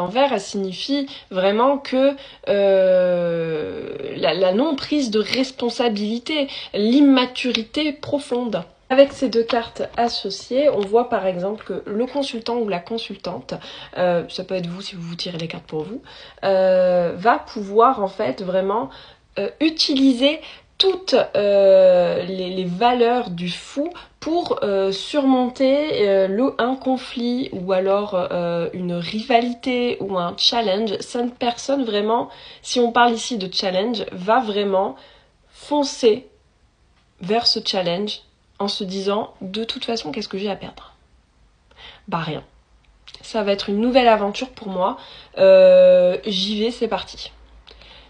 L'envers, elle signifie vraiment que la non-prise de responsabilité, l'immaturité profonde. Avec ces deux cartes associées, on voit par exemple que le consultant ou la consultante, ça peut être vous si vous tirez les cartes pour vous, va pouvoir en fait vraiment utiliser toutes les valeurs du fou pour surmonter un conflit ou alors une rivalité ou un challenge. Cette personne vraiment, si on parle ici de challenge, va vraiment foncer vers ce challenge en se disant de toute façon qu'est-ce que j'ai à perdre? Bah rien. Ça va être une nouvelle aventure pour moi. J'y vais, c'est parti.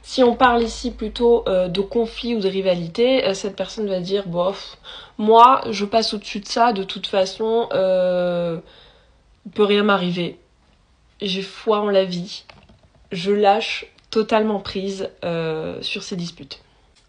Si on parle ici plutôt de conflit ou de rivalité, cette personne va dire bof, moi je passe au-dessus de ça, de toute façon, il peut rien m'arriver. J'ai foi en la vie. Je lâche totalement prise sur ces disputes.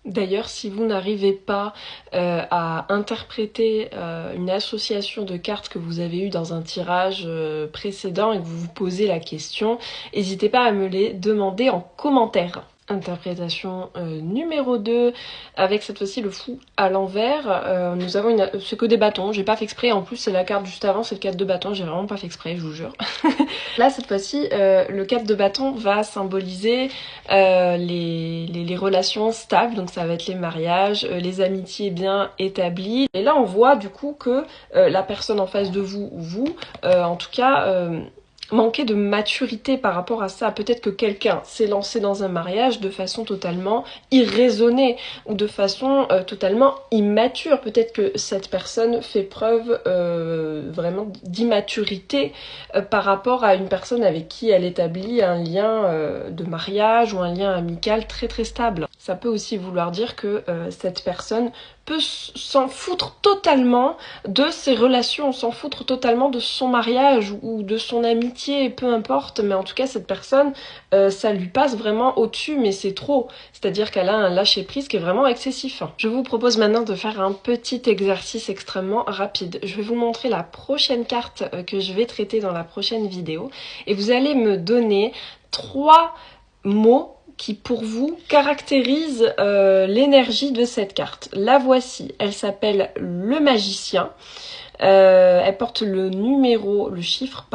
D'ailleurs, si vous n'arrivez pas à interpréter une association de cartes que vous avez eue dans un tirage précédent et que vous vous posez la question, n'hésitez pas à me les demander en commentaire. Interprétation numéro 2, avec cette fois-ci le fou à l'envers. Nous avons c'est que des bâtons, j'ai pas fait exprès, en plus c'est la carte juste avant, c'est le 4 de bâton, j'ai vraiment pas fait exprès, je vous jure. Là cette fois-ci, le 4 de bâton va symboliser les relations stables, donc ça va être les mariages, les amitiés bien établies. Et là on voit du coup que la personne en face de vous, ou vous, en tout cas, manquer de maturité par rapport à ça. Peut-être que quelqu'un s'est lancé dans un mariage de façon totalement irraisonnée ou de façon totalement immature. Peut-être que cette personne fait preuve vraiment d'immaturité par rapport à une personne avec qui elle établit un lien de mariage ou un lien amical très très stable. Ça peut aussi vouloir dire que cette personne peut s'en foutre totalement de ses relations, s'en foutre totalement de son mariage ou de son amitié, peu importe, mais en tout cas cette personne, ça lui passe vraiment au-dessus, mais c'est trop. C'est-à-dire qu'elle a un lâcher-prise qui est vraiment excessif. Je vous propose maintenant de faire un petit exercice extrêmement rapide. Je vais vous montrer la prochaine carte que je vais traiter dans la prochaine vidéo, et vous allez me donner 3 mots qui pour vous caractérise l'énergie de cette carte. La voici, elle s'appelle le magicien. Elle porte le chiffre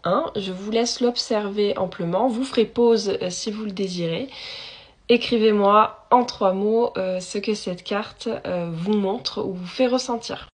1. Je vous laisse l'observer amplement. Vous ferez pause si vous le désirez. Écrivez-moi en 3 mots ce que cette carte vous montre ou vous fait ressentir.